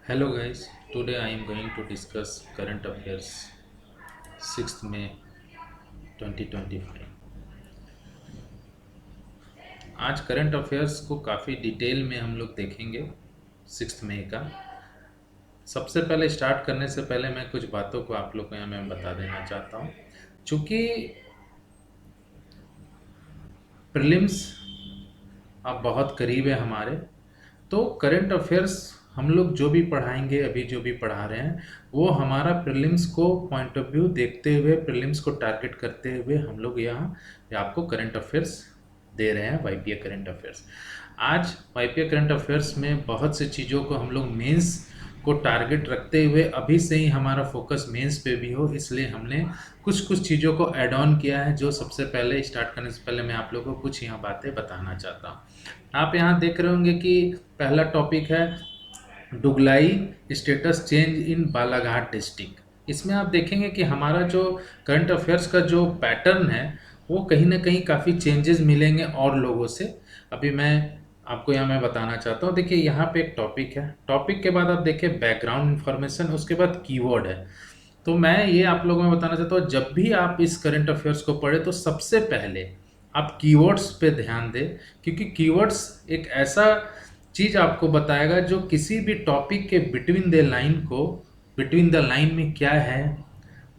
Hello guys, today I am going to discuss current affairs 6th May 2025। आज current affairs को काफ़ी detail में हम लोग देखेंगे 6th मई का। सबसे पहले स्टार्ट करने से पहले मैं कुछ बातों को आप लोग को यहाँ मैं बता देना चाहता हूँ। चूँकि प्रीलिम्स अब बहुत करीब है हमारे, तो करंट अफेयर्स हम लोग जो भी पढ़ाएंगे, अभी जो भी पढ़ा रहे हैं, वो हमारा प्रीलिम्स को पॉइंट ऑफ व्यू देखते हुए, प्रीलिम्स को टारगेट करते हुए हम लोग यहाँ आपको करंट अफेयर्स दे रहे हैं, वाईपीए करंट अफेयर्स। आज वाईपीए करंट अफेयर्स में बहुत सी चीज़ों को हम लोग मेंस को टारगेट रखते हुए अभी से ही हमारा फोकस मेंस पे भी हो, इसलिए हमने कुछ चीज़ों को ऐड ऑन किया है। जो सबसे पहले स्टार्ट करने से पहले मैं आप लोगों को कुछ यहाँ बातें बताना चाहता हूँ। आप यहाँ देख रहे होंगे कि पहला टॉपिक है दुगलाई status change in Balaghat district. इसमें आप देखेंगे कि हमारा जो करंट अफेयर्स का जो पैटर्न है वो कहीं ना कहीं काफ़ी चेंजेस मिलेंगे और लोगों से। अभी मैं आपको यहाँ मैं बताना चाहता हूँ। देखिए यहाँ पे एक टॉपिक है, टॉपिक के बाद आप देखिए बैकग्राउंड इन्फॉर्मेशन, उसके बाद कीवर्ड है। तो मैं ये आप लोगों में बताना चाहता हूँ, जब भी आप इस करंट अफेयर्स को पढ़े तो सबसे पहले आप कीवर्ड्स पे ध्यान दें, क्योंकि कीवर्ड्स एक ऐसा चीज़ आपको बताएगा जो किसी भी टॉपिक के बिटवीन द लाइन में क्या है,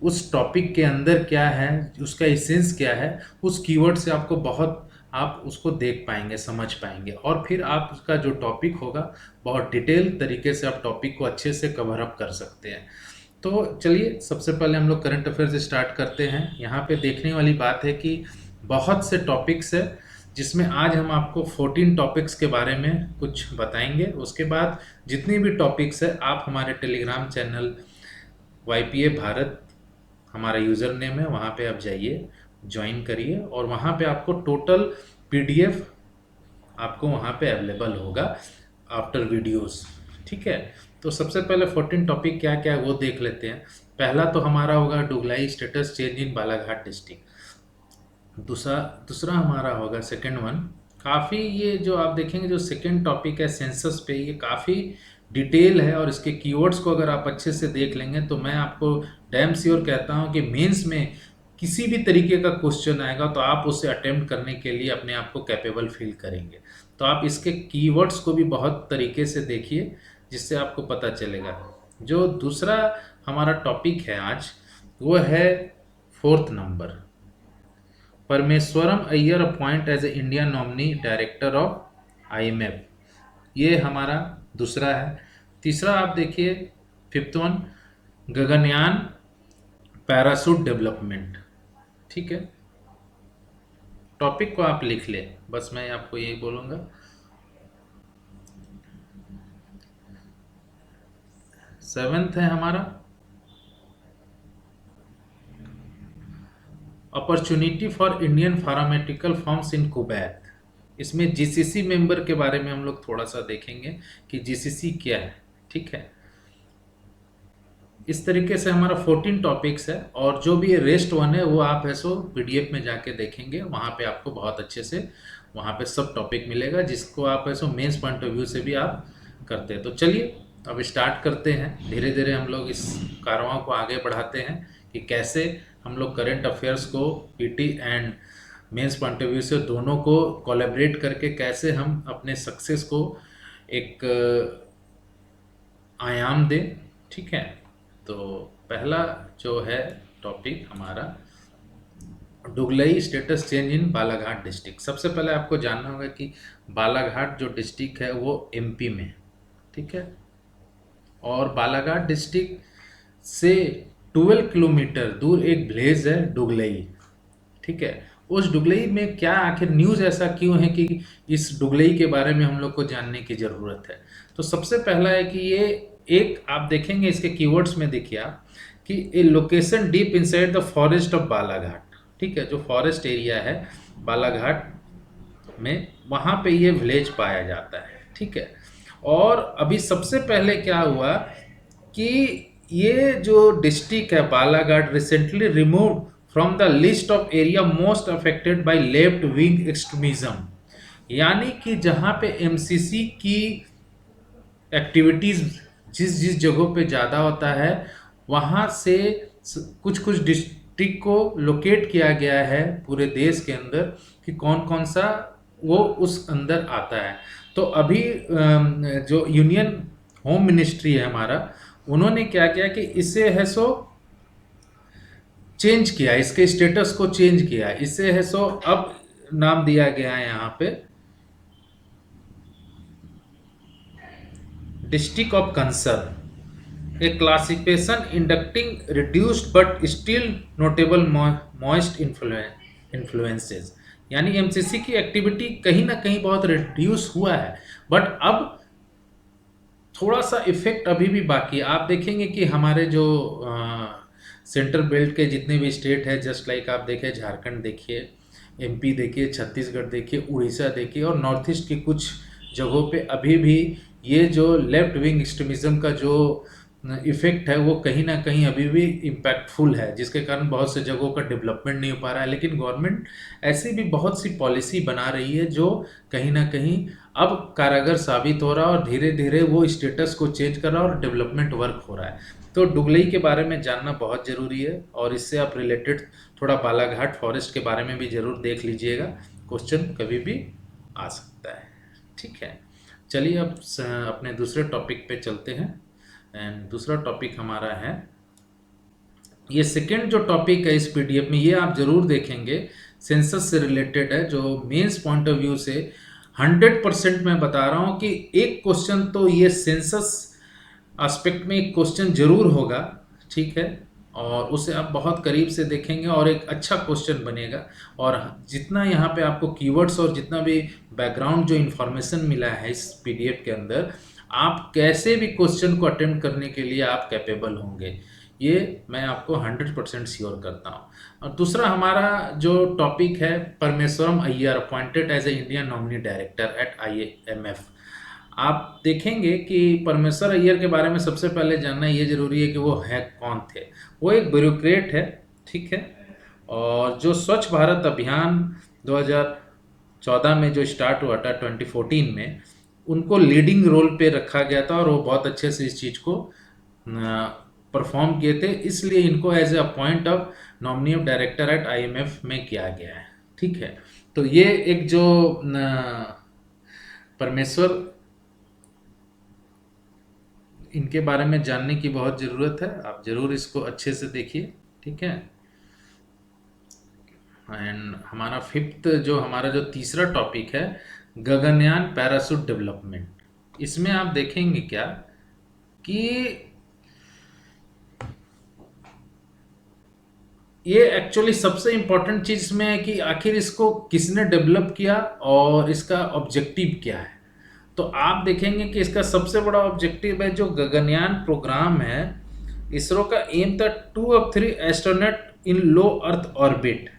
उस टॉपिक के अंदर क्या है, उसका एसेंस क्या है, उस कीवर्ड से आपको बहुत आप उसको देख पाएंगे, समझ पाएंगे, और फिर आप उसका जो टॉपिक होगा बहुत डिटेल तरीके से आप टॉपिक को अच्छे से कवर अप कर सकते हैं। तो चलिए सबसे पहले हम लोग करंट अफेयर स्टार्ट करते हैं। यहाँ पे देखने वाली बात है कि बहुत से टॉपिक्स है, जिसमें आज हम आपको 14 टॉपिक्स के बारे में कुछ बताएंगे। उसके बाद जितनी भी टॉपिक्स है आप हमारे टेलीग्राम चैनल वाईपीए भारत हमारा यूज़र नेम है, वहाँ पे आप जाइए, ज्वाइन करिए, और वहाँ पे आपको टोटल पीडीएफ आपको वहाँ पे अवेलेबल होगा आफ्टर वीडियोस। ठीक है, तो सबसे पहले 14 टॉपिक क्या क्या है वो देख लेते हैं। पहला तो हमारा होगा दुगलाई status change in Balaghat district. दूसरा हमारा होगा सेकंड वन, काफ़ी ये जो आप देखेंगे जो सेकंड टॉपिक है सेंसस पे, ये काफ़ी डिटेल है, और इसके कीवर्ड्स को अगर आप अच्छे से देख लेंगे तो मैं आपको डैम श्योर कहता हूँ कि मेंस में किसी भी तरीके का क्वेश्चन आएगा तो आप उसे अटेम्प्ट करने के लिए अपने आप को कैपेबल फील करेंगे। तो आप इसके कीवर्ड्स को भी बहुत तरीके से देखिए, जिससे आपको पता चलेगा। जो दूसरा हमारा टॉपिक है आज, वो है 4th number, Parameswaram Iyer appoint as a Indian nominee director of IMF. ये हमारा दूसरा है। तीसरा आप देखिए 5th one, Gaganyaan parachute development. ठीक है, टॉपिक को आप लिख ले, बस मैं आपको यही बोलूँगा। 7th है हमारा opportunity for Indian pharmaceutical firms in Kuwait. इसमें जीसीसी मेंबर के बारे में हम लोग थोड़ा सा देखेंगे कि जीसीसी क्या है। ठीक है, इस तरीके से हमारा 14 टॉपिक्स है, और जो भी ये रेस्ट वन है वो आप है सो पीडीएफ में जाके देखेंगे, वहाँ पे आपको बहुत अच्छे से वहाँ पे सब टॉपिक मिलेगा, जिसको आप है सो मेंस पॉइंट ऑफ व्यू से भी आप करते हैं। तो चलिए अब स्टार्ट करते हैं, धीरे धीरे हम लोग इस कारवां को आगे बढ़ाते हैं कि कैसे हम लोग करंट अफेयर्स को PT and mains point of view से दोनों को कोलैबोरेट करके कैसे हम अपने सक्सेस को एक आयाम दें। ठीक है, तो पहला जो है टॉपिक हमारा दुगलई status change in Balaghat district. सबसे पहले आपको जानना होगा कि बालाघाट जो डिस्ट्रिक्ट है वो एमपी में। ठीक है, और बालाघाट डिस्ट्रिक्ट से 12 किलोमीटर दूर एक विलेज है दुगलई। ठीक है, उस दुगलई में क्या आखिर न्यूज़ ऐसा क्यों है कि इस दुगलई के बारे में हम लोग को जानने की ज़रूरत है। तो सबसे पहला है कि ये एक आप देखेंगे इसके कीवर्ड्स में, देखिए आप कि a location deep inside the forest of Balaghat. ठीक है, जो फॉरेस्ट एरिया है बालाघाट में, वहाँ पे ये विलेज पाया जाता है। ठीक है, और अभी सबसे पहले क्या हुआ कि ये जो डिस्ट्रिक्ट है Balaghat recently removed from the list of area most affected by left wing extremism. यानी कि जहाँ पे एमसीसी की एक्टिविटीज़ जिस जिस जगहों पे ज़्यादा होता है वहाँ से कुछ कुछ डिस्ट्रिक्ट को लोकेट किया गया है पूरे देश के अंदर कि कौन कौन सा वो उस अंदर आता है। तो अभी जो यूनियन होम मिनिस्ट्री है हमारा, उन्होंने क्या किया कि इसे है सो चेंज किया, इसके स्टेटस को चेंज किया, इसे है सो अब नाम दिया गया है यहाँ पे district of concern, a classification indicating reduced but still notable moist influences. यानी एमसीसी की एक्टिविटी कहीं ना कहीं बहुत रिड्यूस हुआ है, बट अब थोड़ा सा इफेक्ट अभी भी बाकी है। आप देखेंगे कि हमारे जो सेंट्रल बेल्ट के जितने भी स्टेट है, जस्ट लाइक आप देखिए झारखंड देखिए, एमपी देखिए, छत्तीसगढ़ देखिए, उड़ीसा देखिए, और नॉर्थ ईस्ट की कुछ जगहों पे अभी भी ये जो लेफ्ट विंग एक्सट्रीमिज्म का जो इफेक्ट है वो कहीं ना कहीं अभी भी इम्पैक्टफुल है, जिसके कारण बहुत से जगहों का डेवलपमेंट नहीं हो पा रहा है। लेकिन गवर्नमेंट ऐसी भी बहुत सी पॉलिसी बना रही है जो कहीं ना कहीं अब कारगर साबित हो रहा है, और धीरे धीरे वो स्टेटस को चेंज कर रहा है और डेवलपमेंट वर्क हो रहा है। तो डुगलई के बारे में जानना बहुत ज़रूरी है, और इससे आप रिलेटेड थोड़ा बालाघाट फॉरेस्ट के बारे में भी ज़रूर देख लीजिएगा, क्वेश्चन कभी भी आ सकता है। ठीक है, चलिए अब अपने दूसरे टॉपिक पे चलते हैं। एंड दूसरा टॉपिक हमारा है, ये सेकेंड जो टॉपिक है इस पीडीएफ में, ये आप जरूर देखेंगे, सेंसस से रिलेटेड है, जो मेंस पॉइंट ऑफ व्यू से 100% मैं बता रहा हूँ कि एक क्वेश्चन तो ये सेंसस एस्पेक्ट में एक क्वेश्चन जरूर होगा। ठीक है, और उसे आप बहुत करीब से देखेंगे और एक अच्छा क्वेश्चन बनेगा। और जितना यहाँ पे आपको कीवर्ड्स और जितना भी बैकग्राउंड जो इन्फॉर्मेशन मिला है इस पीडीएफ के अंदर, आप कैसे भी क्वेश्चन को अटेम्प्ट करने के लिए आप कैपेबल होंगे, ये मैं आपको 100% श्योर करता हूँ। और दूसरा हमारा जो टॉपिक है, Parameswaram Iyer appointed as a Indian nominee director at IMF। आप देखेंगे कि परमेश्वर अय्यर के बारे में सबसे पहले जानना ये जरूरी है कि वो है कौन थे। वो एक ब्यूरोक्रेट है, ठीक है, और जो स्वच्छ भारत अभियान 2014 में जो स्टार्ट हुआ था, 2014 में, उनको लीडिंग रोल पे रखा गया था, और वो बहुत अच्छे से इस चीज़ को परफॉर्म किए थे, इसलिए इनको as a appoint of nominee of director at IMF में किया गया है। ठीक है, तो ये एक जो परमेश्वर, इनके बारे में जानने की बहुत ज़रूरत है, आप ज़रूर इसको अच्छे से देखिए। ठीक है, एंड हमारा फिफ्थ जो हमारा जो तीसरा टॉपिक है, गगनयान पैराशूट डेवलपमेंट। इसमें आप देखेंगे क्या कि ये एक्चुअली सबसे इम्पोर्टेंट चीज़ इसमें है कि आखिर इसको किसने डेवलप किया और इसका ऑब्जेक्टिव क्या है। तो आप देखेंगे कि इसका सबसे बड़ा ऑब्जेक्टिव है जो गगनयान प्रोग्राम है, इसरो का एम था 2 of 3 astronaut in low earth orbit.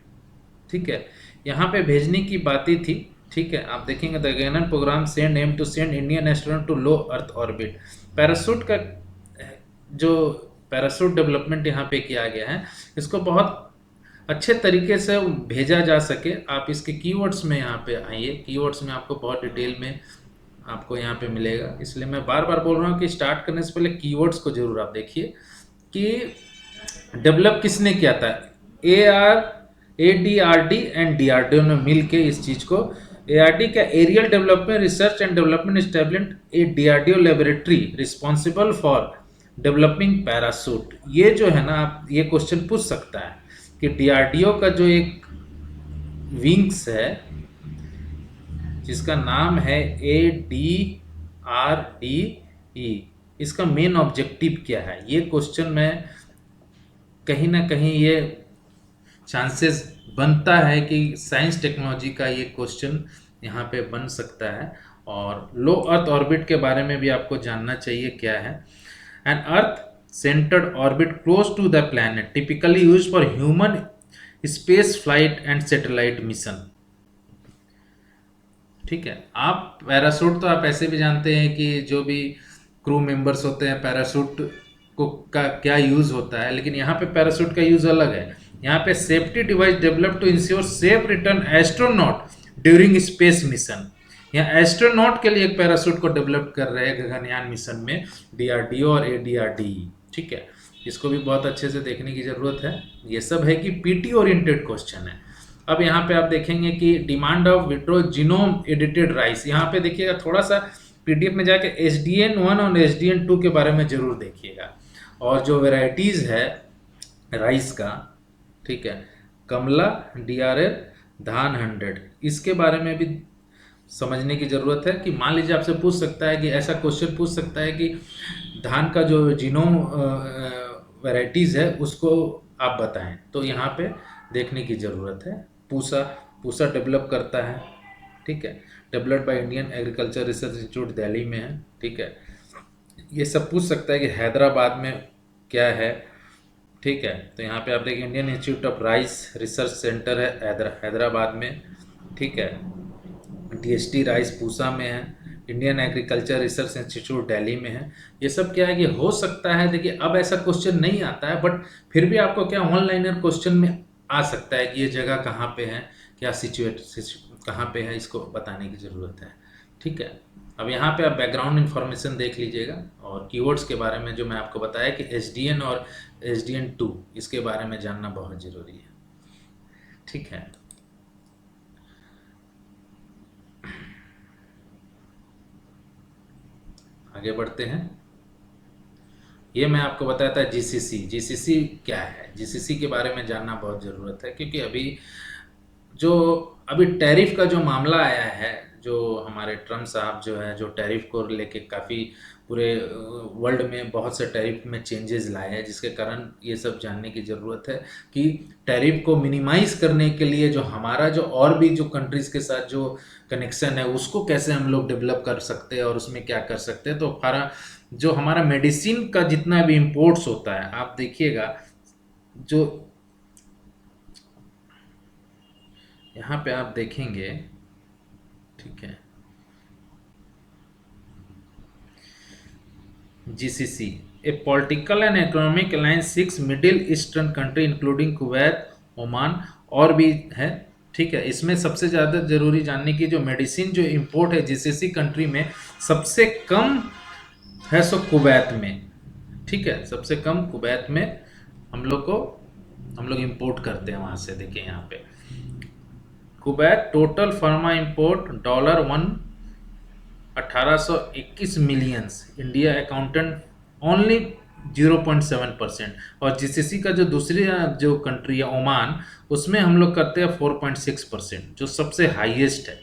ठीक है, यहाँ पे भेजने की बातें थी। ठीक है, आप देखेंगे the Gaganyaan programme send aim to send Indian astronaut to low earth orbit. Parachute का जो पैराशूट डेवलपमेंट यहाँ पे किया गया है, इसको बहुत अच्छे तरीके से भेजा जा सके। आप इसके कीवर्ड्स में यहाँ पे आइए, कीवर्ड्स में आपको बहुत डिटेल में आपको यहाँ पे मिलेगा, इसलिए मैं बार बार बोल रहा हूँ कि स्टार्ट करने से पहले कीवर्ड्स को जरूर आप देखिए कि डेवलप किसने किया था। ADRD एंड DRDO ने मिल के इस चीज़ को, ARD का aerial development research and development established a DRDO laboratory responsible for developing parachute. ये जो है ना, आप ये क्वेश्चन पूछ सकता है कि DRDO का जो एक विंग्स है जिसका नाम है ADRDE, इसका मेन ऑब्जेक्टिव क्या है। ये क्वेश्चन में कहीं ना कहीं ये चांसेस बनता है कि साइंस टेक्नोलॉजी का ये क्वेश्चन यहाँ पे बन सकता है। और लो अर्थ ऑर्बिट के बारे में भी आपको जानना चाहिए क्या है। N earth centered orbit close to the planet, typically used for human space flight and satellite mission। ठीक है, आप पैराशूट तो आप ऐसे भी जानते हैं कि जो भी क्रू मेंबर्स होते हैं पैराशूट को का क्या यूज़ होता है, लेकिन यहाँ पे पैराशूट का यूज़ अलग है। यहाँ पे safety device develop to ensure safe return astronaut during space mission. यहाँ एस्ट्रोनॉट के लिए एक पैराशूट को डेवलप कर रहे हैं गगनयान मिशन में, डीआरडीओ और एडीआरडीई, ठीक है। इसको भी बहुत अच्छे से देखने की ज़रूरत है। ये सब है कि पीटी ओरिएंटेड क्वेश्चन है। अब यहाँ पे आप देखेंगे कि demand of vitro genome edited rice, यहाँ पे देखिएगा थोड़ा सा पीडीएफ में जाके SDN1 और SDN2 के बारे में ज़रूर देखिएगा, और जो वेराइटीज़ है राइस का, ठीक है, कमला, DRL, धान 100, इसके बारे में भी समझने की ज़रूरत है। कि मान लीजिए आपसे पूछ सकता है कि ऐसा क्वेश्चन पूछ सकता है कि धान का जो जीनोम वैरायटीज़ है उसको आप बताएं, तो यहाँ पे देखने की ज़रूरत है। पूसा पूसा डेवलप करता है, ठीक है, developed by Indian agriculture research institute Delhi में है, ठीक है। ये सब पूछ सकता है कि हैदराबाद में क्या है, ठीक है। तो यहाँ पे आप देखिए Indian institute of rice research centre है हैदराबाद में, ठीक है। DST राइस पूसा में है, Indian agriculture research institute Delhi में है। ये सब क्या है कि हो सकता है, देखिए अब ऐसा क्वेश्चन नहीं आता है, बट फिर भी आपको क्या ऑनलाइनर क्वेश्चन में आ सकता है कि ये जगह कहाँ पे है, क्या सिचुएट कहाँ पे है, इसको बताने की ज़रूरत है, ठीक है। अब यहाँ पे आप बैकग्राउंड इन्फॉर्मेशन देख लीजिएगा, और कीवर्ड्स के बारे में जो मैं आपको बताया कि SDN और SDN2, इसके बारे में जानना बहुत ज़रूरी है, ठीक है। आगे बढ़ते हैं। ये मैं आपको बताया था GCC क्या है, GCC के बारे में जानना बहुत ज़रूरत है, क्योंकि अभी टैरिफ का जो मामला आया है, जो हमारे ट्रम्प साहब जो है, जो टैरिफ को लेके काफ़ी पूरे वर्ल्ड में बहुत से टैरिफ में चेंजेस लाए हैं, जिसके कारण ये सब जानने की ज़रूरत है कि टैरिफ को मिनिमाइज़ करने के लिए जो हमारा जो और भी जो कंट्रीज़ के साथ जो कनेक्शन है उसको कैसे हम लोग डेवलप कर सकते हैं और उसमें क्या कर सकते हैं। तो जो हमारा मेडिसिन का जितना भी इम्पोर्ट्स होता है, आप देखिएगा जो यहाँ पे आप देखेंगे, ठीक है, GCC A political and economic alliance 6 middle eastern country including Kuwait, Oman और भी है, ठीक है। इसमें सबसे ज़्यादा जरूरी जानने की जो मेडिसिन जो इंपोर्ट है GCC कंट्री में सबसे कम है सो कुवैत में, ठीक है, सबसे कम कुवैत में हम लोग इंपोर्ट करते हैं वहाँ से। देखिए यहाँ पे Kuwait total pharma import $1821 millions, India accountant only 0.7%, और GCC का जो दूसरी जो कंट्री है ओमान, उसमें हम लोग करते हैं 4.6%, जो सबसे हाईएस्ट है।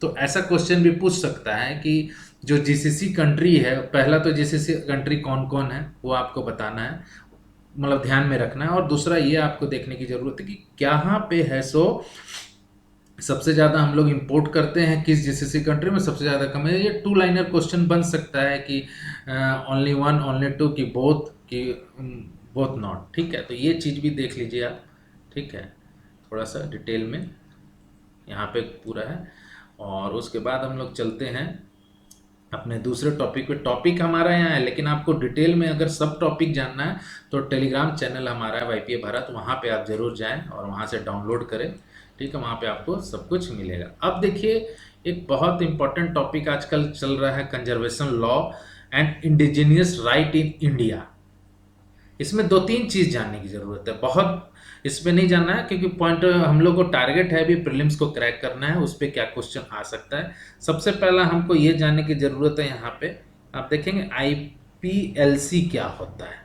तो ऐसा क्वेश्चन भी पूछ सकता है कि जो GCC कंट्री है, पहला तो GCC कंट्री कौन कौन है वो आपको बताना है, मतलब ध्यान में रखना है, और दूसरा ये आपको देखने की ज़रूरत है कि कहाँ पे है सो सबसे ज़्यादा हम लोग इंपोर्ट करते हैं, किस GCC कंट्री में सबसे ज़्यादा कम है। ये 2 लाइनर क्वेश्चन बन सकता है कि ओनली वन, ओनली टू, कि बोथ, कि बोथ नॉट, ठीक है। तो ये चीज़ भी देख लीजिए आप, ठीक है, थोड़ा सा डिटेल में यहाँ पे पूरा है। और उसके बाद हम लोग चलते हैं अपने दूसरे टॉपिक पे। टॉपिक हमारा यहाँ है, लेकिन आपको डिटेल में अगर सब टॉपिक जानना है तो टेलीग्राम चैनल हमारा है YPA भारत, वहाँ पे आप ज़रूर जाएं और वहाँ से डाउनलोड करें, ठीक है, वहाँ पे आपको सब कुछ मिलेगा। अब देखिए एक बहुत इंपॉर्टेंट टॉपिक आजकल चल रहा है, conservation law and indigenous right in India. इसमें 2-3 चीज़ जानने की ज़रूरत है, बहुत इसमें नहीं जानना है, क्योंकि पॉइंट हम लोग को टारगेट है अभी प्रीलिम्स को क्रैक करना है, उस पर क्या क्वेश्चन आ सकता है। सबसे पहला हमको ये जानने की ज़रूरत है, यहाँ पे आप देखेंगे IPLC क्या होता है,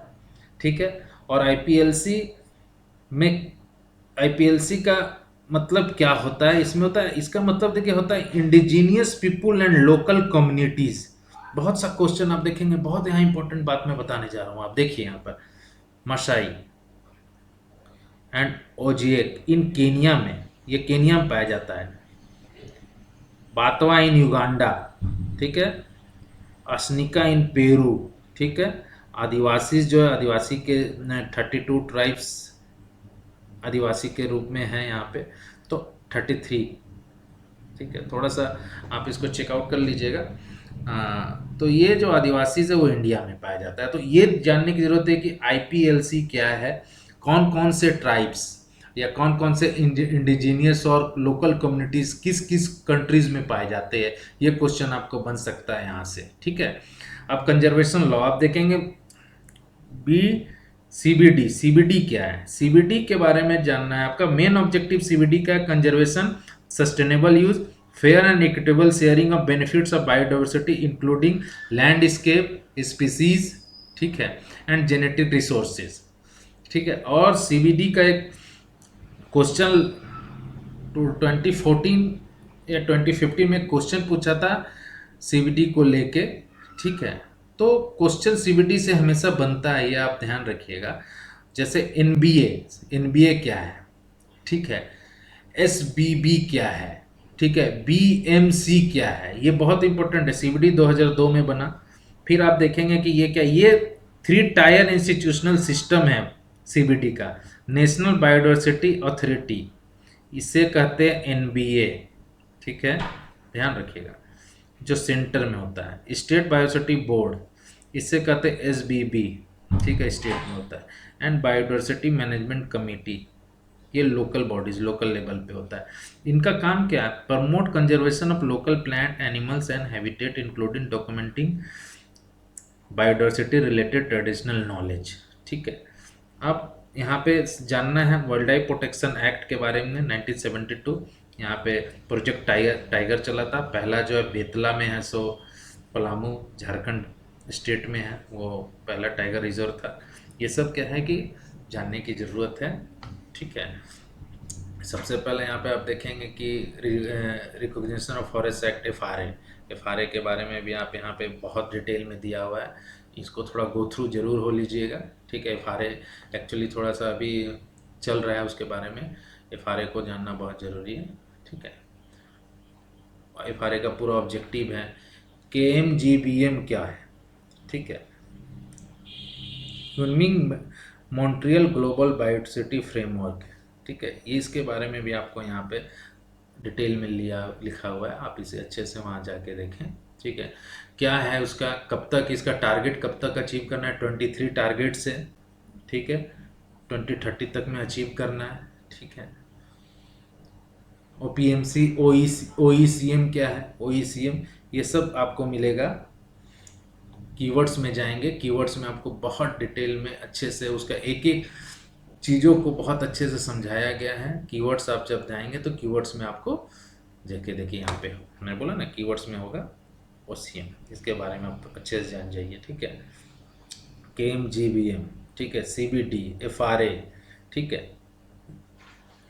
ठीक है, और IPLC का मतलब क्या होता है। इसमें होता है, इसका मतलब देखिए होता है indigenous people and local communities. बहुत सा क्वेश्चन आप देखेंगे, बहुत यहाँ इंपॉर्टेंट बात मैं बताने जा रहा हूँ। आप देखिए यहाँ पर मसाई एंड ओजिएक इन केनिया में, ये केनिया में पाया जाता है। बातवा इन युगांडा, ठीक है, असनिका इन पेरू, ठीक है। आदिवासी जो है, आदिवासी के 32 ट्राइब्स आदिवासी के रूप में है यहाँ पे, तो 33, ठीक है, थोड़ा सा आप इसको चेकआउट कर लीजिएगा। तो ये जो आदिवासी है वो इंडिया में पाया जाता है। तो ये जानने की ज़रूरत है कि IPLC क्या है, कौन कौन से ट्राइब्स, या कौन कौन से इंडिजीनियस और लोकल कम्युनिटीज किस किस कंट्रीज में पाए जाते हैं, ये क्वेश्चन आपको बन सकता है यहाँ से। ठीक है, अब कंजर्वेशन लॉ आप देखेंगे। बी सीबीडी, सीबीडी क्या है? सीबीडी के बारे में जानना है आपका। मेन ऑब्जेक्टिव सीबीडी का है conservation, sustainable use, fair and equitable sharing of benefits of biodiversity including landscape species, ठीक है, एंड जेनेटिक रिसोर्सेज। ठीक है, और सीबीडी का एक क्वेश्चन 2014 या 2015 में क्वेश्चन पूछा था सीबीडी को लेके। ठीक है, तो क्वेश्चन सीबीडी से हमेशा बनता है, ये आप ध्यान रखिएगा। जैसे एनबीए, एनबीए क्या है? ठीक है, एसबीबी क्या है? ठीक है, बीएमसी क्या है? ये बहुत इंपॉर्टेंट है, सीबीडी 2002 में बना। फिर आप देखेंगे कि ये क्या, ये 3 टायर इंस्टीट्यूशनल सिस्टम है सीबीडी का। नेशनल बायोडाइवर्सिटी अथॉरिटी, इसे कहते हैं एनबीए। ठीक है, ध्यान रखिएगा, जो सेंटर में होता है। स्टेट बायोडाइवर्सिटी बोर्ड, इसे कहते हैं एसबीबी। ठीक है, स्टेट में होता है। एंड बायोडाइवर्सिटी मैनेजमेंट कमेटी, ये लोकल बॉडीज, लोकल लेवल पे होता है। इनका काम क्या है? Promote conservation of local plant animals and habitat including documenting biodiversity related traditional knowledge. ठीक है, अब यहाँ पे जानना है वर्ल्ड लाइफ प्रोटेक्शन एक्ट के बारे में 1972। यहाँ पे प्रोजेक्ट टाइगर चला था। पहला जो है बेतला में है, सो पलामू झारखंड स्टेट में है, वो पहला टाइगर रिजर्व था। ये सब क्या है कि जानने की ज़रूरत है। ठीक है, सबसे पहले यहाँ पे आप देखेंगे कि recognition of forest act FRA के बारे में भी आप यहाँ पे बहुत डिटेल में दिया हुआ है। इसको थोड़ा गो थ्रू जरूर हो लीजिएगा। ठीक है, एफआरए एक्चुअली थोड़ा सा अभी चल रहा है, उसके बारे में एफआरए को जानना बहुत ज़रूरी है। ठीक है, एफआरए का पूरा ऑब्जेक्टिव है। केएमजीबीएम क्या है? ठीक है, swimming Montreal global biodiversity framework. ठीक है, ये इसके बारे में भी आपको यहाँ पे डिटेल में लिखा हुआ है, आप इसे अच्छे से वहाँ जाके देखें। ठीक है, क्या है उसका, कब तक इसका टारगेट कब तक अचीव करना है? 23 टारगेट से, ठीक है, 2030 तक में अचीव करना है। ठीक है, ओपीएमसी, ओईसीएम क्या है? ओईसीएम, ये सब आपको मिलेगा। कीवर्ड्स में जाएंगे, कीवर्ड्स में आपको बहुत डिटेल में अच्छे से उसका एक एक चीज़ों को बहुत अच्छे से समझाया गया है। कीवर्ड्स आप जब जाएंगे तो कीवर्ड्स में आपको जाके देखिए, यहाँ पे मैंने बोला ना कीवर्ड्स में होगा ओसीएम, इसके बारे में आप अच्छे से जान जाइए। ठीक है, केएमजीबीएम, ठीक है, सीबीडी, एफआरए, ठीक है,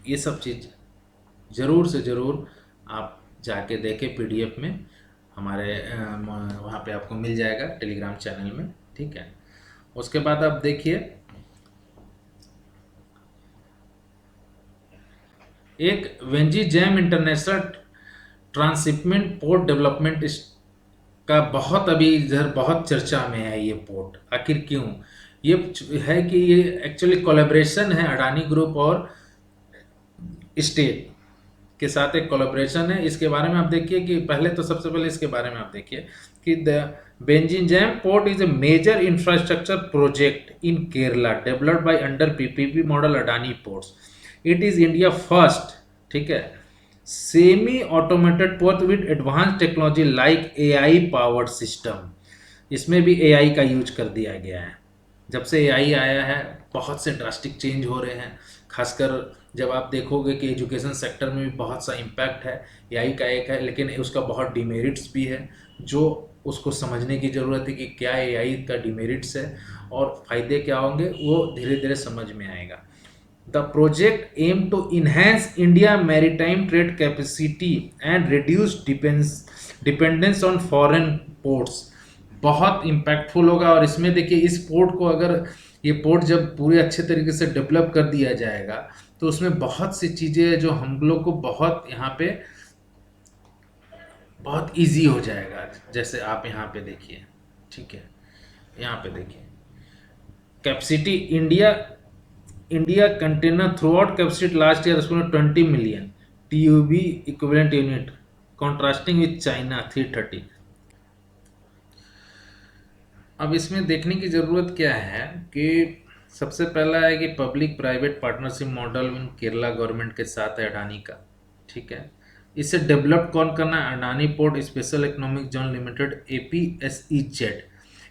ये सब चीज़ ज़रूर से ज़रूर आप जाके देखें। पीडीएफ में हमारे वहाँ पे आपको मिल जाएगा टेलीग्राम चैनल में। ठीक है, उसके बाद आप देखिए एक Venzy jam international transshipment port development का बहुत अभी इधर बहुत चर्चा में है। ये पोर्ट आखिर क्यों? ये है कि ये एक्चुअली कोलैबोरेशन है, अडानी ग्रुप और स्टेट के साथ एक कोलैबोरेशन है। इसके बारे में आप देखिए कि पहले तो सबसे पहले इसके बारे में आप देखिए कि the Vizhinjam port is a major infrastructure project in Kerala developed by under PPP model Adani ports. It is India first, ठीक है, semi automated port with advance technology like AI powered system. इसमें भी एआई का यूज कर दिया गया है। जब से एआई आया है बहुत से ड्रास्टिक चेंज हो रहे हैं, खासकर जब आप देखोगे कि एजुकेशन सेक्टर में भी बहुत सा इम्पैक्ट है एआई का एक है, लेकिन उसका बहुत डिमेरिट्स भी है, जो उसको समझने की ज़रूरत है कि क्या एआई का डिमेरिट्स है और फ़ायदे क्या होंगे, वो धीरे धीरे समझ में आएगा। The project aim to enhance India maritime trade capacity and reduce dependence on foreign ports. बहुत इम्पैक्टफुल होगा। और इसमें देखिए, इस पोर्ट को अगर ये पोर्ट जब पूरे अच्छे तरीके से डेवलप कर दिया जाएगा तो उसमें बहुत सी चीज़ें जो हम लोग को बहुत यहाँ पे बहुत इजी हो जाएगा। जैसे आप यहाँ पे देखिए, ठीक है, यहाँ पे देखिए capacity India container through out capacity last year 20 million TUB equivalent unit contrasting with China 330। अब इसमें देखने की ज़रूरत क्या है कि सबसे पहला है कि पब्लिक प्राइवेट पार्टनरशिप मॉडल इन केरला गवर्नमेंट के साथ है अडानी का। ठीक है, इसे डेवलप कौन करना है? Adani port special economic zone limited, APSEZ।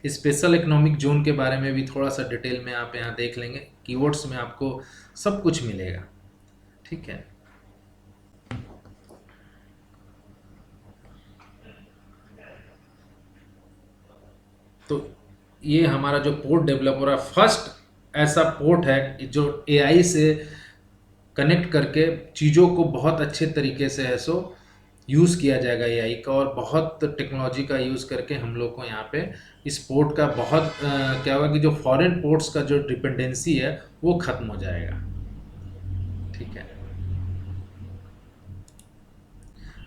Special economic zone के बारे में भी थोड़ा सा डिटेल में आप यहाँ देख लेंगे, कीवर्ड्स में आपको सब कुछ मिलेगा। ठीक है, तो ये हमारा जो पोर्ट डेवलप हो रहा है, फर्स्ट ऐसा पोर्ट है जो AI से कनेक्ट करके चीज़ों को बहुत अच्छे तरीके से है सो यूज़ किया जाएगा AI का, और बहुत टेक्नोलॉजी का यूज़ करके हम लोग को यहाँ पे इस पोर्ट का बहुत क्या होगा कि जो फॉरेन पोर्ट्स का जो डिपेंडेंसी है वो ख़त्म हो जाएगा। ठीक है,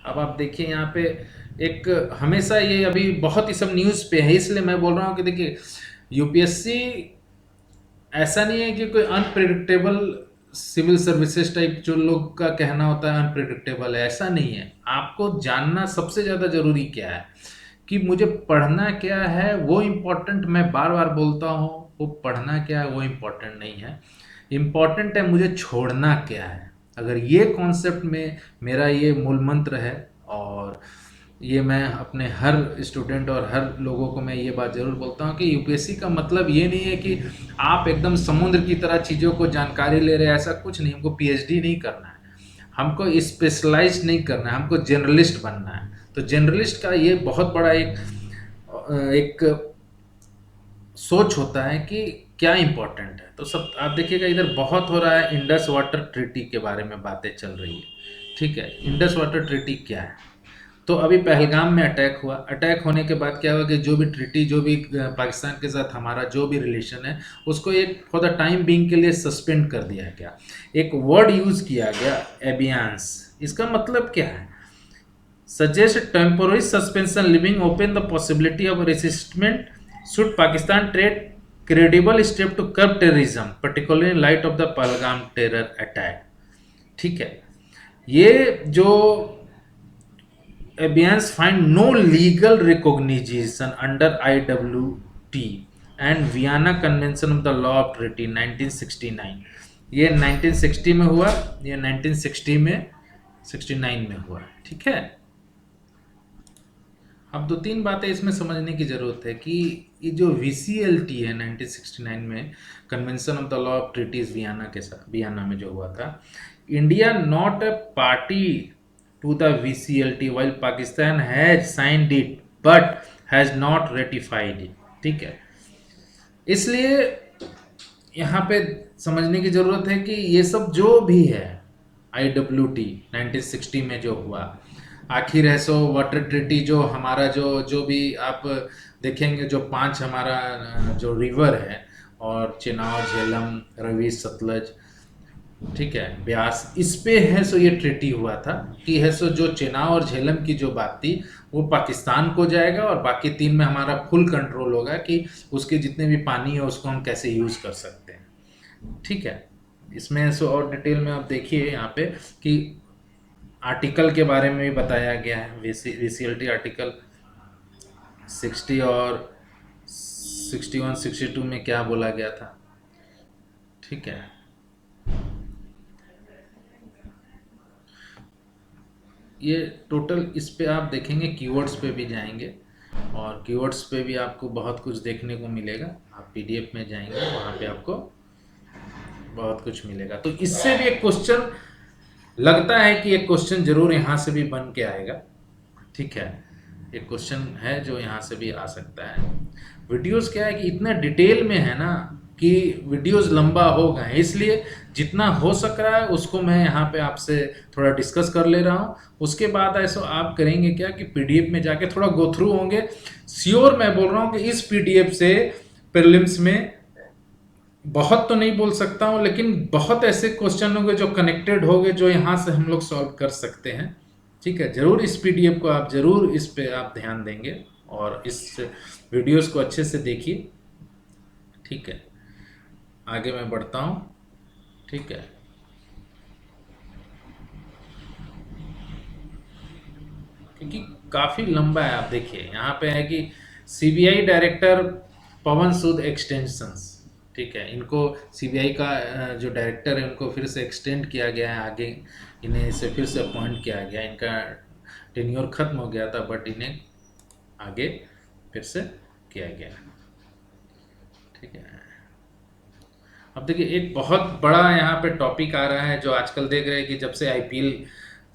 अब आप देखिए यहाँ पे एक हमेशा ये अभी बहुत ही सब न्यूज़ पे है, इसलिए मैं बोल रहा हूँ कि देखिए यूपीएससी ऐसा नहीं है कि कोई अनप्रिडिक्टेबल सिविल सर्विसेज टाइप जो लोग का कहना होता है अनप्रिडिक्टेबल है, ऐसा नहीं है। आपको जानना सबसे ज़्यादा ज़रूरी क्या है कि मुझे पढ़ना क्या है वो इम्पोर्टेंट, मैं बार बार बोलता हूँ, वो पढ़ना क्या है वो इम्पोर्टेंट नहीं है, इम्पोर्टेंट है मुझे छोड़ना क्या है। अगर ये कॉन्सेप्ट में मेरा ये मूल मंत्र है, और ये मैं अपने हर स्टूडेंट और हर लोगों को मैं ये बात ज़रूर बोलता हूँ कि यूपीएससी का मतलब ये नहीं है कि आप एकदम समुद्र की तरह चीज़ों को जानकारी ले रहे हैं, ऐसा कुछ नहीं। हमको पीएचडी नहीं करना है, हमको स्पेशलाइज नहीं करना है, हमको जनरलिस्ट बनना है। तो जनरलिस्ट का ये बहुत बड़ा एक सोच होता है कि क्या इम्पोर्टेंट है। तो सब आप देखिएगा इधर बहुत हो रहा है, इंडस वाटर ट्रीटी के बारे में बातें चल रही है। ठीक है, इंडस वाटर ट्रीटी क्या है? तो अभी पहलगाम में अटैक हुआ, अटैक होने के बाद क्या हुआ कि जो भी ट्रीटी, जो भी पाकिस्तान के साथ हमारा जो भी रिलेशन है उसको एक फॉर द टाइम बीइंग के लिए सस्पेंड कर दिया गया। एक वर्ड यूज़ किया गया एबियंस, इसका मतलब क्या है? Suggest temporary suspension living open the possibility of reinstatement should Pakistan trade credible step to curb terrorism particularly in light of the Pahalgam terror attack. ठीक है, ये जो Abians find no legal recognition under IWT and Vienna Convention of the Law of Treaty 1969। ये 1960 में हुआ, ये 1960 में 69 में हुआ। ठीक है, अब दो तीन बातें इसमें समझने की ज़रूरत है कि ये जो VCLT है 1969 में, convention of the law of treaties Vienna के साथ, वियना में जो हुआ था, India not a party to the VCLT while Pakistan has signed it but has not ratified it. ठीक है, इसलिए यहाँ पे समझने की ज़रूरत है कि ये सब जो भी है IWT 1960 में जो हुआ, आखिर है सो वाटर ट्रीटी जो हमारा जो भी आप देखेंगे, जो 5 हमारा जो रिवर है, और चेनाब, झेलम, रवि, सतलज, ठीक है, ब्यास, इस पे है सो ये ट्रीटी हुआ था कि है सो जो चेनाब और झेलम की जो बात थी वो पाकिस्तान को जाएगा, और बाकी 3 में हमारा फुल कंट्रोल होगा कि उसके जितने भी पानी है उसको हम कैसे यूज़ कर सकते हैं। ठीक है, इसमें सो और डिटेल में आप देखिए यहाँ पे कि आर्टिकल के बारे में भी बताया गया है। VCLT आर्टिकल 60 और 61 62 में क्या बोला गया था। ठीक है, ये टोटल इस पे आप देखेंगे, कीवर्ड्स पे भी जाएंगे, और कीवर्ड्स पे भी आपको बहुत कुछ देखने को मिलेगा। आप PDF में जाएंगे, वहाँ पे आपको बहुत कुछ मिलेगा। तो इससे भी एक क्वेश्चन लगता है कि एक क्वेश्चन जरूर यहाँ से भी बन के आएगा। ठीक है, एक क्वेश्चन है जो यहाँ से भी आ सकता है। वीडियोस क्या है कि इतना डिटेल में है ना कि वीडियोस लंबा हो गए, इसलिए जितना हो सक रहा है उसको मैं यहाँ पे आपसे थोड़ा डिस्कस कर ले रहा हूँ। उसके बाद ऐसा आप करेंगे क्या कि PDF में जाके थोड़ा गो थ्रू होंगे। श्योर मैं बोल रहा हूँ कि इस PDF से प्रीलिम्स में बहुत तो नहीं बोल सकता हूँ, लेकिन बहुत ऐसे क्वेश्चन होंगे जो कनेक्टेड होंगे, जो यहाँ से हम लोग सॉल्व कर सकते हैं। ठीक है, ज़रूर इस PDF को आप ज़रूर इस पे आप ध्यान देंगे, और इस वीडियोस को अच्छे से देखिए। ठीक है, आगे मैं बढ़ता हूँ। ठीक है, क्योंकि काफ़ी लंबा है। आप देखिए यहाँ पे है कि CBI डायरेक्टर पवन सूद एक्सटेंशंस, ठीक है, इनको सीबीआई का जो डायरेक्टर है उनको फिर से एक्सटेंड किया गया है आगे, इन्हें इसे फिर से अपॉइंट किया गया, इनका टेन्योर खत्म हो गया था बट इन्हें आगे फिर से किया गया। ठीक है, अब देखिए एक बहुत बड़ा यहाँ पे टॉपिक आ रहा है जो आजकल देख रहे हैं कि जब से आईपीएल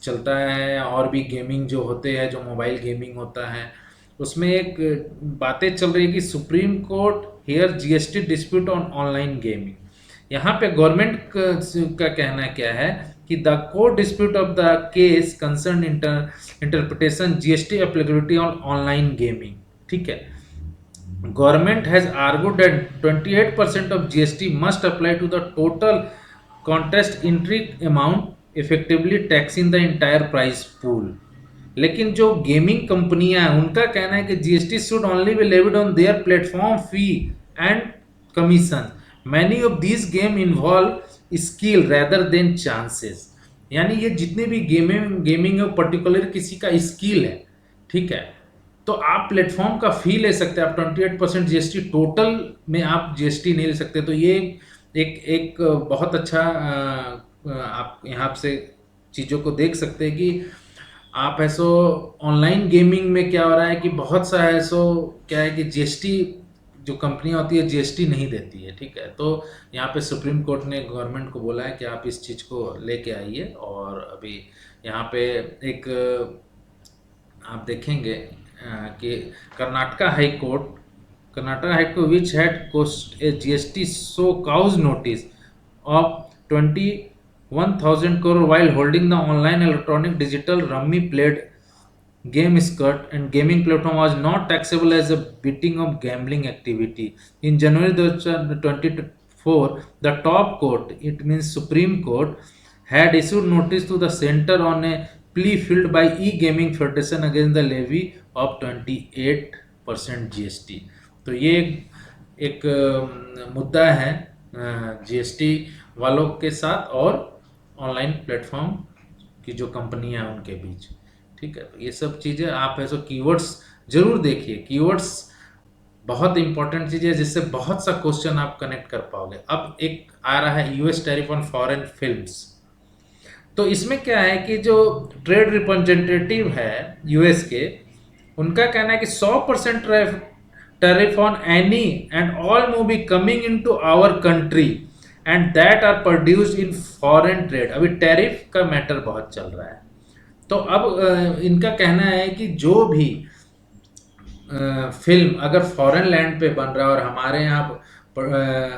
चलता है और भी गेमिंग जो होते हैं, जो मोबाइल गेमिंग होता है, उसमें एक बातें चल रही है कि supreme court here GST dispute on online gaming. यहाँ पे गवर्नमेंट का कहना क्या है कि the court dispute of the case concern interpretation GST applicability on online gaming. ठीक है, government has argued that 28% of GST must apply to the total contest entry amount, effectively taxing the entire price pool. लेकिन जो gaming कंपनियां हैं उनका कहना है कि GST should only be levied on their platform fee and commission. Many of this game involve skill rather than chances. यानी ये जितने भी गेमिंग गेमिंग है पर्टिकुलर किसी का स्किल है, ठीक है, तो आप प्लेटफॉर्म का फी ले सकते हैं। आप 28% जीएसटी टोटल में आप जीएसटी नहीं ले सकते। तो ये एक एक बहुत अच्छा आप यहाँ से चीज़ों को देख सकते हैं कि आप ऐसो ऑनलाइन गेमिंग में क्या हो रहा है कि बहुत सा ऐसो क्या है कि जीएसटी जो कंपनियां होती है जीएसटी नहीं देती है। ठीक है, तो यहाँ पे सुप्रीम कोर्ट ने गवर्नमेंट को बोला है कि आप इस चीज़ को लेके आइए। और अभी यहाँ पे एक आप देखेंगे कि Karnataka high court which had quashed a GST show cause notice of 21,000 crore while holding the online electronic digital rummy played game skirt and gaming platform was not taxable as a betting of gambling activity. In January 2024, the top court, it means Supreme Court, had issued notice to the center on a plea filed by e-gaming federation against the levy of 28% GST. तो ये एक मुद्दा है GST वालों के साथ और online platform की जो कंपनियां हैं उनके बीच। ठीक है, तो ये सब चीज़ें आप ऐसे कीवर्ड्स जरूर देखिए। कीवर्ड्स बहुत इंपॉर्टेंट चीज़ है जिससे बहुत सा क्वेश्चन आप कनेक्ट कर पाओगे। अब एक आ रहा है US tariff on foreign films. तो इसमें क्या है कि जो ट्रेड रिप्रेजेंटेटिव है यूएस के, उनका कहना है कि 100% tariff on any and all movie coming into our country and that are produced in foreign trade. अभी टैरिफ का मैटर बहुत चल रहा है। तो अब इनका कहना है कि जो भी फिल्म अगर फॉरेन लैंड पे बन रहा है और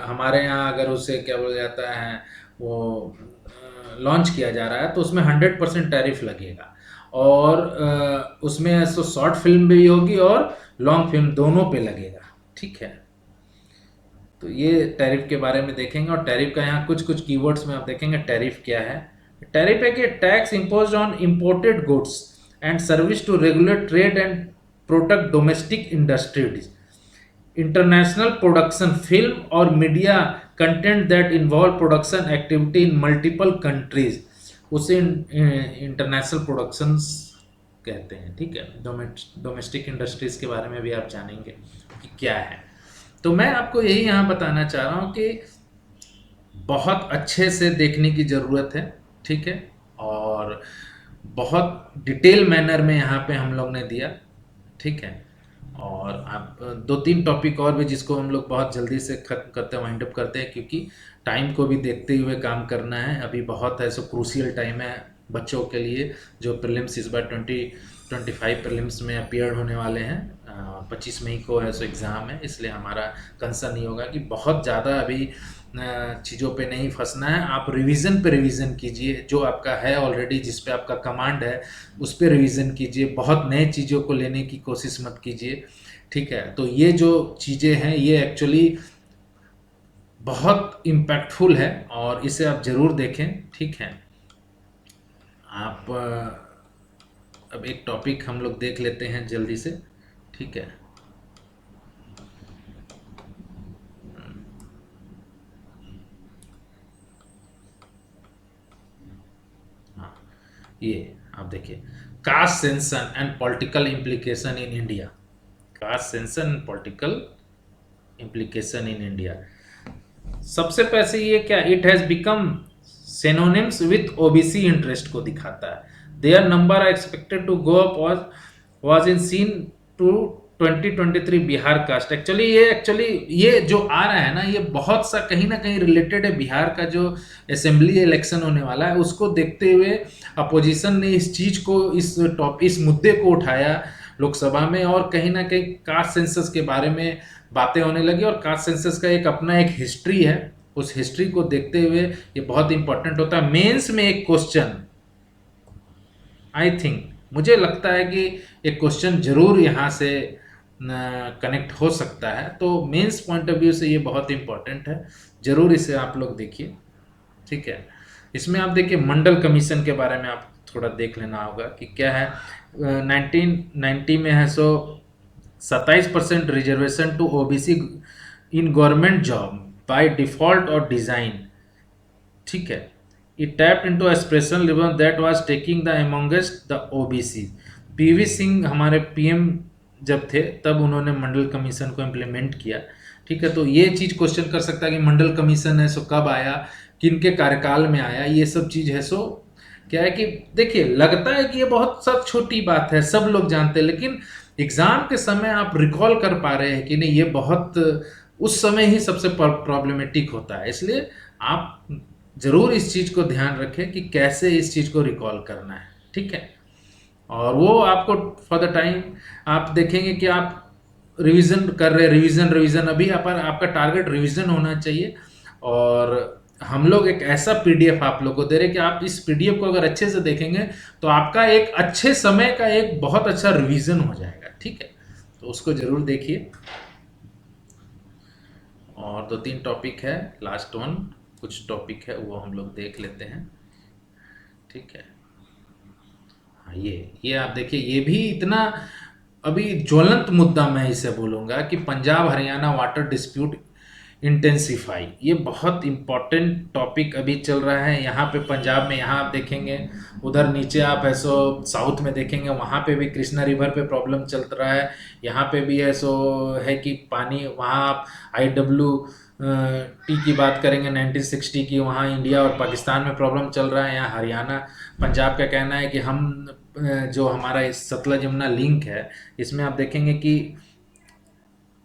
हमारे यहाँ अगर उसे क्या बोला जाता है वो लॉन्च किया जा रहा है तो उसमें 100% टैरिफ लगेगा। और उसमें ऐसा शॉर्ट फिल्म भी होगी और लॉन्ग फिल्म दोनों पे लगेगा। ठीक है, तो ये टैरिफ के बारे में देखेंगे। और टैरिफ का यहाँ कुछ कुछ कीवर्ड्स में आप देखेंगे टैरिफ क्या है। टैरिफ है कि tax imposed on imported goods and service to regulate trade and protect domestic industries, international production film और media content that involve production activity in multiple countries, उसे इंटरनेशनल प्रोडक्शंस कहते हैं। ठीक है, डोमेस्टिक इंडस्ट्रीज के बारे में भी आप जानेंगे कि क्या है। तो मैं आपको यही यहाँ बताना चाह रहा हूँ कि बहुत अच्छे से देखने की ज़रूरत है। ठीक है, और बहुत डिटेल मैनर में यहाँ पे हम लोग ने दिया। ठीक है, और आप 2-3 टॉपिक और भी जिसको हम लोग बहुत जल्दी से खत्म करते हैं, वाइंड अप करते हैं, क्योंकि टाइम को भी देखते हुए काम करना है। अभी बहुत ऐसा क्रूशियल टाइम है बच्चों के लिए जो प्रीलिम्स इस बार 2025 प्रीलिम्स में अपीयर होने वाले हैं। 25 मई को ऐसा एग्ज़ाम है, इसलिए हमारा कंसर्न ये होगा कि बहुत ज़्यादा अभी चीज़ों पे नहीं फंसना है। आप रिवीजन पे रिवीजन कीजिए, जो आपका है ऑलरेडी, जिस पे आपका कमांड है उस पे रिवीजन कीजिए। बहुत नए चीज़ों को लेने की कोशिश मत कीजिए। ठीक है, तो ये जो चीज़ें हैं ये एक्चुअली बहुत इम्पैक्टफुल है और इसे आप ज़रूर देखें। ठीक है, आप अब एक टॉपिक हम लोग देख लेते हैं जल्दी से। ठीक है, हाँ, ये आप देखिए, caste census and political implication in India. Caste census and political implication in India. सबसे पहले ये क्या, it has become synonyms with OBC interest को दिखाता है। Their number are expected to go up was in seen to 2023 Bihar caste. Actually ये जो आ रहा है ना, ये बहुत सा कहीं ना कहीं रिलेटेड है बिहार का जो असेंबली इलेक्शन होने वाला है, उसको देखते हुए अपोजिशन ने इस चीज को, इस मुद्दे को उठाया लोकसभा में, और कहीं ना कहीं कास्ट सेंसस के बारे में बातें होने लगी। और कास्ट सेंसस का एक अपना एक हिस्ट्री है, उस हिस्ट्री को देखते हुए ये बहुत इंपॉर्टेंट होता है। मेंस में एक क्वेश्चन, आई थिंक, मुझे लगता है कि एक क्वेश्चन जरूर यहाँ से कनेक्ट हो सकता है, तो मेंस पॉइंट ऑफ व्यू से ये बहुत इंपॉर्टेंट है, जरूर इसे आप लोग देखिए। ठीक है, इसमें आप देखिए मंडल कमीशन के बारे में आप थोड़ा देख लेना होगा कि क्या है। 1990 में है so 27% reservation to OBC in government job by default और डिजाइन। ठीक है, it tapped into aspirational level that was taking the amongst the OBC. PV Singh हमारे पीएम जब थे तब उन्होंने मंडल कमीशन को इम्प्लीमेंट किया। ठीक है, तो ये चीज क्वेश्चन कर सकता है कि मंडल कमीशन है सो कब आया, किनके कार्यकाल में आया, ये सब चीज है। सो क्या है कि देखिए, लगता है कि ये बहुत सब छोटी बात है, सब लोग जानते हैं, लेकिन एग्जाम के समय आप रिकॉल कर पा रहे हैं कि नहीं, ये बहुत उस समय ही सबसे प्रॉब्लमेटिक होता है। इसलिए आप जरूर इस चीज को ध्यान रखें कि कैसे इस चीज को रिकॉल करना है। ठीक है, और वो आपको फॉर द टाइम आप देखेंगे कि आप रिवीजन कर रहे हैं, रिवीजन अभी आपका टारगेट रिवीजन होना चाहिए। और हम लोग एक ऐसा पीडीएफ आप लोग को दे रहे हैं कि आप इस पीडीएफ को अगर अच्छे से देखेंगे तो आपका एक अच्छे समय का एक बहुत अच्छा रिवीजन हो जाएगा। ठीक है, तो उसको जरूर देखिए। और 2-3 टॉपिक है, लास्ट वन कुछ टॉपिक है वो हम लोग देख लेते हैं। ठीक है, हाँ, ये आप देखिए, ये भी इतना अभी ज्वलंत मुद्दा मैं इसे बोलूँगा कि Punjab Haryana water dispute intensify, ये बहुत इम्पोर्टेंट टॉपिक अभी चल रहा है। यहाँ पे पंजाब में, यहाँ आप देखेंगे, उधर नीचे आप ऐसो साउथ में देखेंगे, वहाँ पे भी कृष्णा रिवर पे प्रॉब्लम चल रहा है। यहाँ पे भी ऐसो है कि पानी, वहाँ आप IWT की बात करेंगे 1960 की, वहाँ इंडिया और पाकिस्तान में प्रॉब्लम चल रहा है। यहाँ हरियाणा पंजाब का कहना है कि हम जो हमारा इस सतलज यमुना लिंक है, इसमें आप देखेंगे कि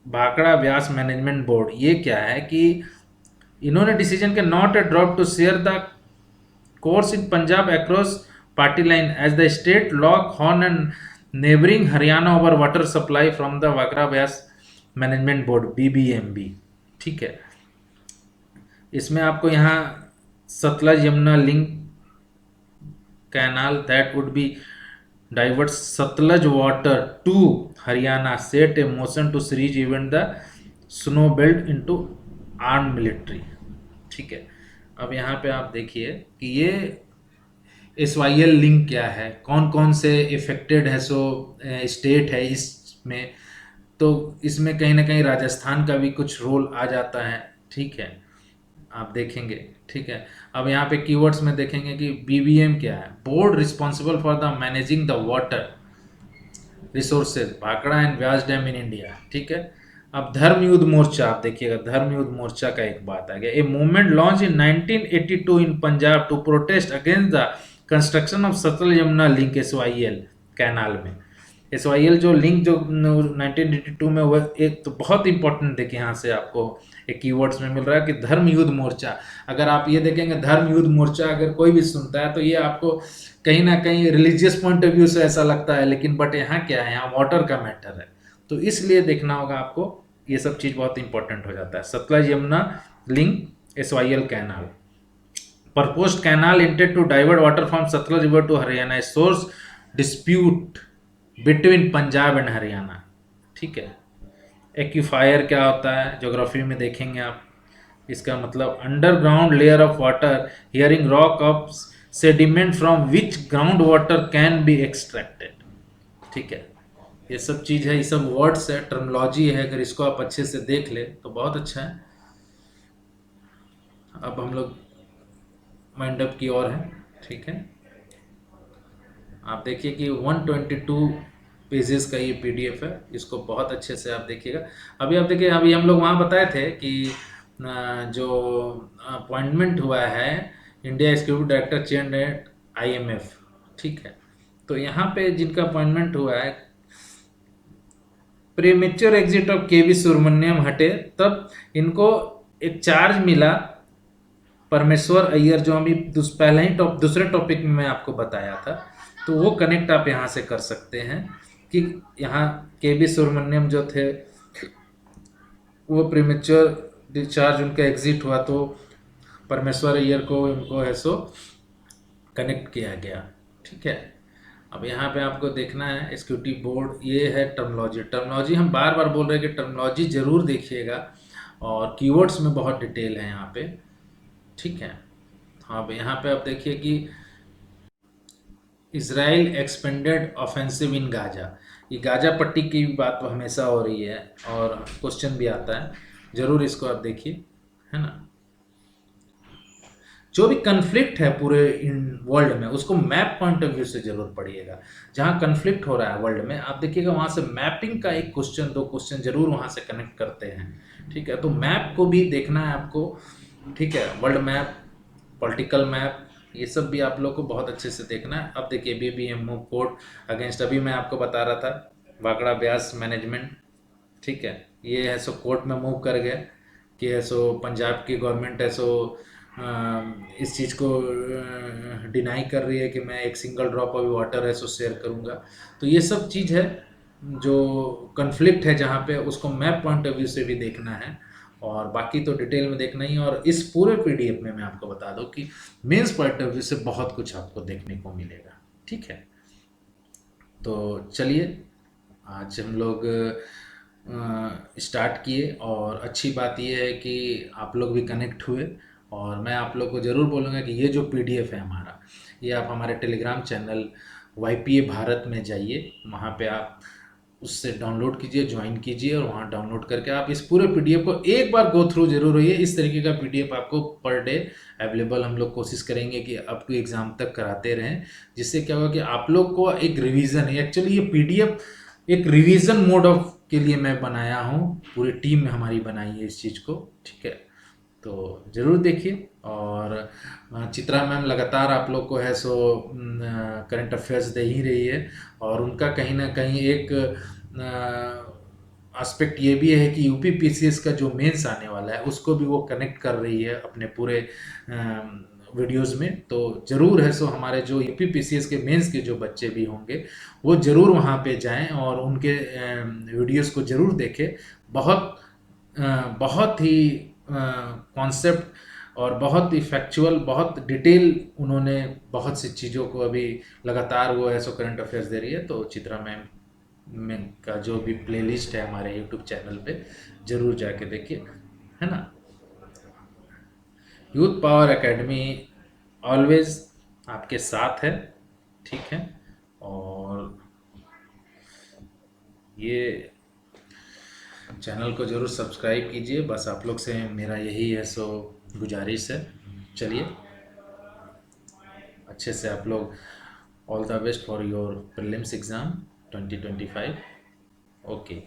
भाखड़ा व्यास मैनेजमेंट बोर्ड, ये क्या है कि इन्होंने डिसीजन के not a drop to share the course in Punjab across party line as the state lock horn and neighbouring Haryana over water supply from the Bhakra Beas management board BBMB। ठीक है, इसमें आपको यहाँ Sutlej Yamuna link canal that would be divert Sutlej water to Haryana set a motion to series event the snow belt into arm military. ठीक है, अब यहाँ पे आप देखिए कि ये SYL लिंक क्या है, कौन कौन से इफेक्टेड है सो स्टेट है इसमें, तो इसमें कहीं ना कहीं राजस्थान का भी कुछ रोल आ जाता है। ठीक है, आप देखेंगे। ठीक है, अब यहाँ पे कीवर्ड्स में देखेंगे कि BBM क्या है, board responsible for the managing the water resources Bhakra and Vyas dam in India. ठीक है, अब धर्म युद्ध मोर्चा आप देखिएगा, धर्म युद्ध मोर्चा का एक बात आ गया, a movement launch in 1982 in Punjab to protest against the construction of Sutlej Yamuna link SYL canal में। SYL जो लिंक जो 1982 में हुआ, एक तो बहुत इंपॉर्टेंट देखिए, यहाँ से आपको एक कीवर्ड्स में मिल रहा है कि धर्म युद्ध मोर्चा। अगर आप ये देखेंगे धर्म युद्ध मोर्चा, अगर कोई भी सुनता है तो ये आपको कहीं ना कहीं रिलीजियस पॉइंट ऑफ व्यू से ऐसा लगता है, लेकिन बट यहाँ क्या है, यहाँ वाटर का मैटर है, तो इसलिए देखना होगा आपको, ये सब चीज़ बहुत इंपॉर्टेंट हो जाता है। Sutlej Yamuna link SYL canal, proposed canal intended to divert water from Satluj river to Haryana, source dispute between Punjab and Haryana. ठीक है, एक्यूफायर क्या होता है, ज्योग्राफी में देखेंगे आप, इसका मतलब underground layer of water hearing rock of sediment from which ground water can be extracted. ठीक है, ये सब चीज़ है, ये सब वर्ड्स है, टर्मोलॉजी है, अगर इसको आप अच्छे से देख ले तो बहुत अच्छा है। अब हम लोग माइंड अप की ओर है। ठीक है, आप देखिए कि 122 पेजेस का ये PDF है, इसको बहुत अच्छे से आप देखिएगा। अभी आप देखिए, अभी हम लोग वहाँ बताए थे कि जो अपॉइंटमेंट हुआ है India executive director change at IMF, ठीक है। तो यहाँ पे जिनका अपॉइंटमेंट हुआ है, प्रीमेच्योर एग्जिट ऑफ के वी सुब्रमण्यम हटे, तब इनको एक चार्ज मिला परमेश्वर अय्यर, जो अभी पहले ही दूसरे टॉपिक में मैं आपको बताया था। तो वो कनेक्ट आप यहाँ से कर सकते हैं कि यहाँ के वी सुब्रमण्यम जो थे वो प्रीमेच्योर डिस्चार्ज उनका एग्जिट हुआ, तो परमेश्वर अय्यर को इनको है सो कनेक्ट किया गया, ठीक है। अब यहाँ पे आपको देखना है एग्जीक्यूटिव बोर्ड, ये है टर्मोलॉजी। टर्मोलॉजी हम बार बार बोल रहे हैं कि टर्मोलॉजी जरूर देखिएगा, और कीवर्ड्स में बहुत डिटेल है यहाँ पे, ठीक है। हाँ, अब यहाँ पे आप देखिए कि Israel expanded offensive in Gaza, ये गाजा पट्टी की बात तो हमेशा हो रही है और क्वेश्चन भी आता है, जरूर इसको आप देखिए, है ना। जो भी कन्फ्लिक्ट है पूरे इन वर्ल्ड में, उसको मैप पॉइंट ऑफ व्यू से जरूर पढ़िएगा। जहाँ कन्फ्लिक्ट हो रहा है वर्ल्ड में, आप देखिएगा वहाँ से मैपिंग का एक क्वेश्चन, दो क्वेश्चन जरूर वहाँ से कनेक्ट करते हैं, ठीक है। तो मैप को भी देखना है आपको, ठीक है। वर्ल्ड मैप, पॉलिटिकल मैप, ये सब भी आप लोग को बहुत अच्छे से देखना है। अब देखिए बीबीएमओ कोर्ट अगेंस्ट, अभी मैं आपको बता रहा था वाकड़ा ब्यास मैनेजमेंट, ठीक है। ये है सो कोर्ट में मूव कर गए कि है सो पंजाब की गवर्नमेंट है सो इस चीज़ को डिनाई कर रही है कि मैं एक सिंगल ड्रॉप ऑफ वाटर है सो शेयर करूँगा। तो ये सब चीज़ है जो कन्फ्लिक्ट है जहाँ पे, उसको मैप पॉइंट ऑफ व्यू से भी देखना है, और बाकी तो डिटेल में देखना ही है। और इस पूरे पीडीएफ में मैं आपको बता दूं कि मेंस पॉइंट ऑफ व्यू से बहुत कुछ आपको देखने को मिलेगा, ठीक है। तो चलिए, आज हम लोग स्टार्ट किए, और अच्छी बात यह है कि आप लोग भी कनेक्ट हुए। और मैं आप लोग को ज़रूर बोलूँगा कि ये जो पीडीएफ है हमारा, ये आप हमारे टेलीग्राम चैनल वाईपीए भारत में जाइए, वहाँ पे आप उससे डाउनलोड कीजिए, ज्वाइन कीजिए, और वहाँ डाउनलोड करके आप इस पूरे पीडीएफ को एक बार गो थ्रू जरूर होइए। इस तरीके का पीडीएफ आपको पर डे अवेलेबल हम लोग कोशिश करेंगे कि अप टू एग्ज़ाम तक कराते रहें, जिससे क्या होगा कि आप लोग को एक रिवीजन है। एक्चुअली ये पीडीएफ एक रिवीजन मोड ऑफ के लिए मैं बनाया हूँ, पूरी टीम में हमारी बनाई है इस चीज़ को, ठीक है। तो ज़रूर देखिए। और चित्रा मैम लगातार आप लोग को है सो करंट अफेयर्स दे ही रही है, और उनका कहीं ना कहीं एक एस्पेक्ट ये भी है कि यूपी पीसीएस का जो मेंस आने वाला है उसको भी वो कनेक्ट कर रही है अपने पूरे वीडियोस में। तो ज़रूर है सो हमारे जो यूपी पीसीएस के मेंस के जो बच्चे भी होंगे वो ज़रूर वहाँ पे जाएं और उनके वीडियोस को ज़रूर देखें। बहुत बहुत ही कॉन्सेप्ट और बहुत ही फैक्चुअल, बहुत डिटेल, उन्होंने बहुत सी चीज़ों को अभी लगातार वो ऐसो करंट अफेयर्स दे रही है। तो चित्रा मैम में का जो भी प्लेलिस्ट है हमारे यूट्यूब चैनल पे ज़रूर जाके देखिए, है ना। यूथ पावर एकेडमी ऑलवेज आपके साथ है, ठीक है। और ये चैनल को ज़रूर सब्सक्राइब कीजिए, बस आप लोग से मेरा यही है सो गुजारिश है। चलिए, अच्छे से आप लोग, all the best for your prelims exam 2025। Okay.